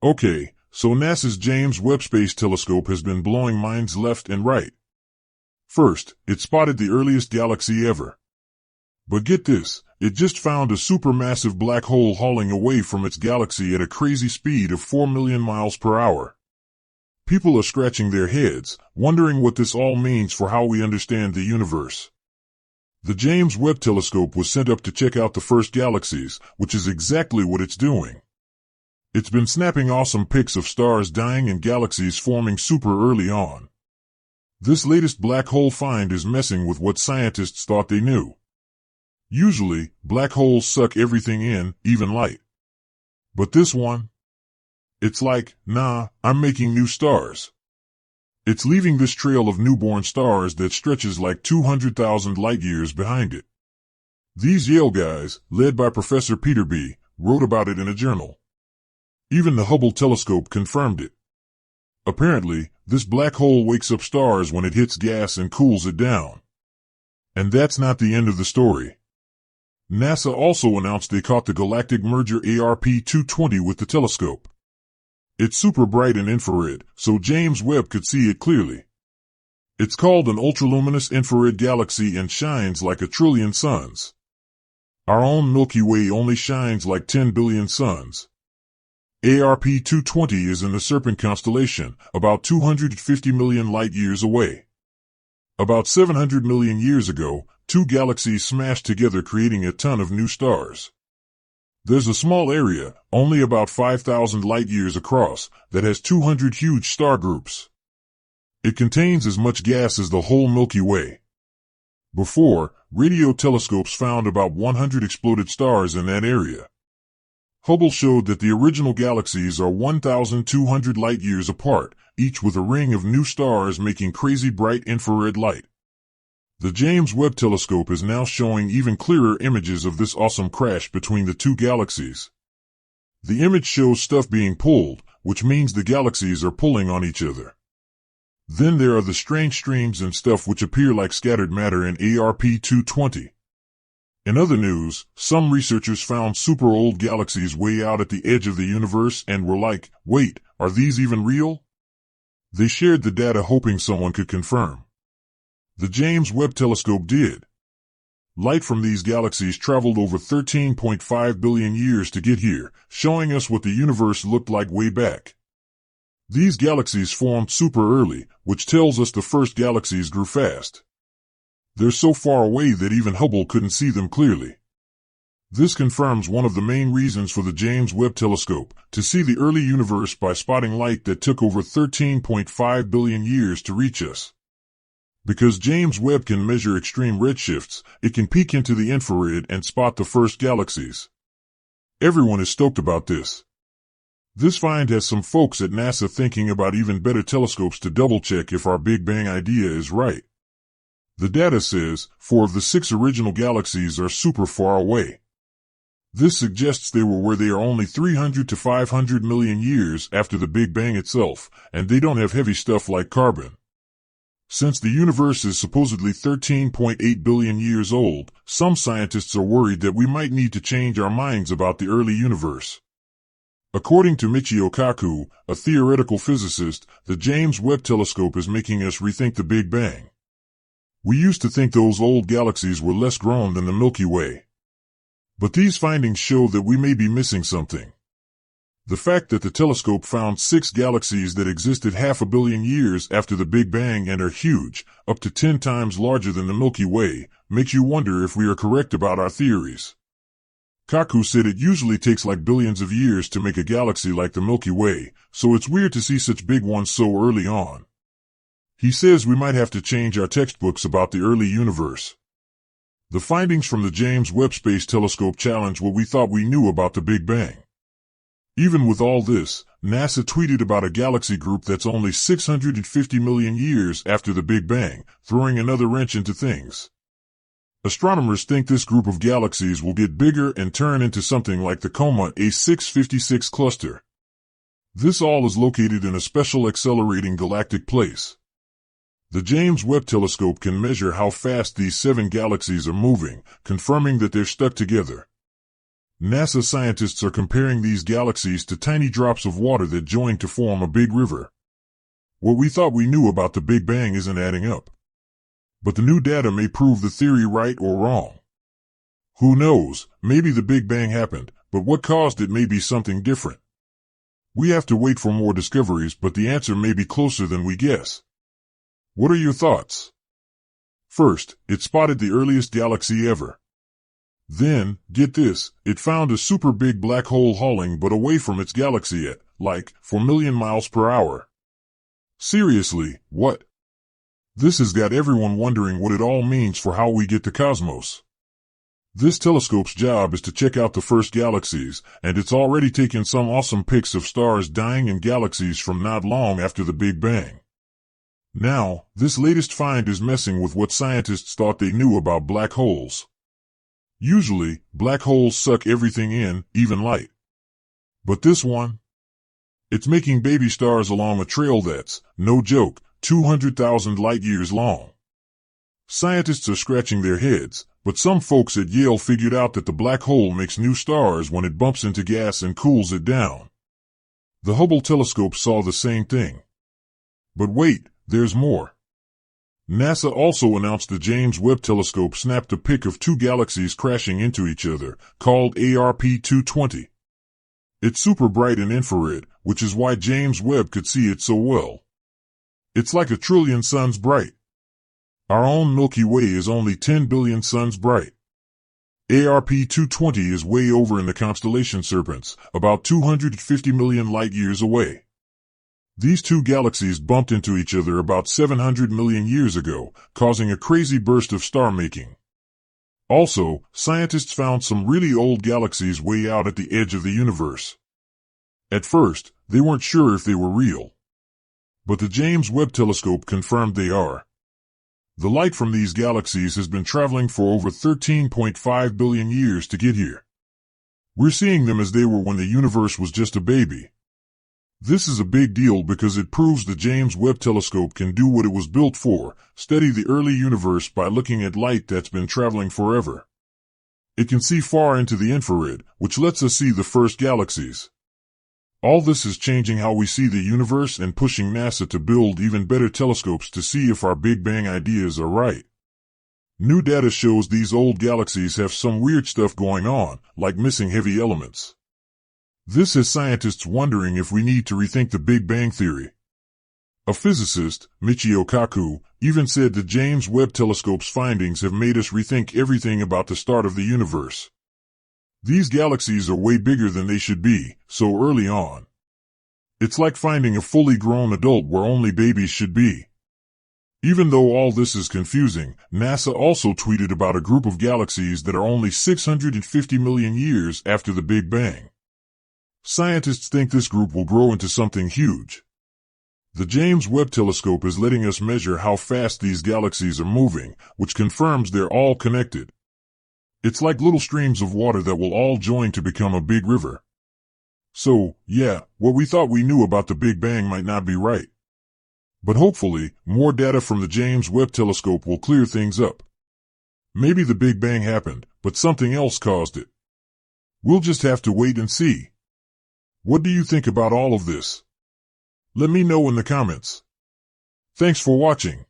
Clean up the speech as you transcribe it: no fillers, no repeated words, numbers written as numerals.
Okay, so NASA's James Webb Space Telescope has been blowing minds left and right. First, it spotted the earliest galaxy ever. But get this, it just found a supermassive black hole hauling away from its galaxy at a crazy speed of 4 million miles per hour. People are scratching their heads, wondering what this all means for how we understand the universe. The James Webb Telescope was sent up to check out the first galaxies, which is exactly what it's doing. It's been snapping awesome pics of stars dying and galaxies forming super early on. This latest black hole find is messing with what scientists thought they knew. Usually, black holes suck everything in, even light. But this one? It's like, nah, I'm making new stars. It's leaving this trail of newborn stars that stretches like 200,000 light-years behind it. These Yale guys, led by Professor Peterby, wrote about it in a journal. Even the Hubble telescope confirmed it. Apparently, this black hole wakes up stars when it hits gas and cools it down. And that's not the end of the story. NASA also announced they caught the galactic merger ARP-220 with the telescope. It's super bright in infrared, so James Webb could see it clearly. It's called an ultraluminous infrared galaxy and shines like a trillion suns. Our own Milky Way only shines like 10 billion suns. ARP-220 is in the Serpent constellation, about 250 million light-years away. About 700 million years ago, two galaxies smashed together creating a ton of new stars. There's a small area, only about 5,000 light-years across, that has 200 huge star groups. It contains as much gas as the whole Milky Way. Before, radio telescopes found about 100 exploded stars in that area. Hubble showed that the original galaxies are 1,200 light-years apart, each with a ring of new stars making crazy bright infrared light. The James Webb Telescope is now showing even clearer images of this awesome crash between the two galaxies. The image shows stuff being pulled, which means the galaxies are pulling on each other. Then there are the strange streams and stuff which appear like scattered matter in ARP-220. In other news, some researchers found super old galaxies way out at the edge of the universe and were like, wait, are these even real? They shared the data hoping someone could confirm. The James Webb Telescope did. Light from these galaxies traveled over 13.5 billion years to get here, showing us what the universe looked like way back. These galaxies formed super early, which tells us the first galaxies grew fast. They're so far away that even Hubble couldn't see them clearly. This confirms one of the main reasons for the James Webb Telescope, to see the early universe by spotting light that took over 13.5 billion years to reach us. Because James Webb can measure extreme redshifts, it can peek into the infrared and spot the first galaxies. Everyone is stoked about this. This find has some folks at NASA thinking about even better telescopes to double-check if our Big Bang idea is right. The data says 4 of the 6 original galaxies are super far away. This suggests they were where they are only 300 to 500 million years after the Big Bang itself, and they don't have heavy stuff like carbon. Since the universe is supposedly 13.8 billion years old, some scientists are worried that we might need to change our minds about the early universe. According to Michio Kaku, a theoretical physicist, the James Webb Telescope is making us rethink the Big Bang. We used to think those old galaxies were less grown than the Milky Way. But these findings show that we may be missing something. The fact that the telescope found 6 galaxies that existed 500 million years after the Big Bang and are huge, up to 10 times larger than the Milky Way, makes you wonder if we are correct about our theories. Kaku said it usually takes like billions of years to make a galaxy like the Milky Way, so it's weird to see such big ones so early on. He says we might have to change our textbooks about the early universe. The findings from the James Webb Space Telescope challenge what we thought we knew about the Big Bang. Even with all this, NASA tweeted about a galaxy group that's only 650 million years after the Big Bang, throwing another wrench into things. Astronomers think this group of galaxies will get bigger and turn into something like the Coma A656 cluster. This all is located in a special accelerating galactic place. The James Webb Telescope can measure how fast these 7 galaxies are moving, confirming that they're stuck together. NASA scientists are comparing these galaxies to tiny drops of water that join to form a big river. What we thought we knew about the Big Bang isn't adding up. But the new data may prove the theory right or wrong. Who knows, maybe the Big Bang happened, but what caused it may be something different. We have to wait for more discoveries, but the answer may be closer than we guess. What are your thoughts? First, it spotted the earliest galaxy ever. Then, get this, it found a super big black hole hauling but away from its galaxy at, like, 4 million miles per hour. Seriously, what? This has got everyone wondering what it all means for how we get the cosmos. This telescope's job is to check out the first galaxies, and it's already taken some awesome pics of stars dying in galaxies from not long after the Big Bang. Now, this latest find is messing with what scientists thought they knew about black holes. Usually, black holes suck everything in, even light. But this one? It's making baby stars along a trail that's, no joke, 200,000 light-years long. Scientists are scratching their heads, but some folks at Yale figured out that the black hole makes new stars when it bumps into gas and cools it down. The Hubble telescope saw the same thing. But wait, there's more. NASA also announced the James Webb Telescope snapped a pic of two galaxies crashing into each other, called ARP-220. It's super bright in infrared, which is why James Webb could see it so well. It's like 1 trillion suns bright. Our own Milky Way is only 10 billion suns bright. ARP-220 is way over in the constellation Serpents, about 250 million light-years away. These two galaxies bumped into each other about 700 million years ago, causing a crazy burst of star-making. Also, scientists found some really old galaxies way out at the edge of the universe. At first, they weren't sure if they were real. But the James Webb Telescope confirmed they are. The light from these galaxies has been traveling for over 13.5 billion years to get here. We're seeing them as they were when the universe was just a baby. This is a big deal because it proves the James Webb Telescope can do what it was built for, study the early universe by looking at light that's been traveling forever. It can see far into the infrared, which lets us see the first galaxies. All this is changing how we see the universe and pushing NASA to build even better telescopes to see if our Big Bang ideas are right. New data shows these old galaxies have some weird stuff going on, like missing heavy elements. This has scientists wondering if we need to rethink the Big Bang theory. A physicist, Michio Kaku, even said the James Webb Telescope's findings have made us rethink everything about the start of the universe. These galaxies are way bigger than they should be, so early on. It's like finding a fully grown adult where only babies should be. Even though all this is confusing, NASA also tweeted about a group of galaxies that are only 650 million years after the Big Bang. Scientists think this group will grow into something huge. The James Webb Telescope is letting us measure how fast these galaxies are moving, which confirms they're all connected. It's like little streams of water that will all join to become a big river. So, yeah, what we thought we knew about the Big Bang might not be right. But hopefully, more data from the James Webb Telescope will clear things up. Maybe the Big Bang happened, but something else caused it. We'll just have to wait and see. What do you think about all of this? Let me know in the comments. Thanks for watching.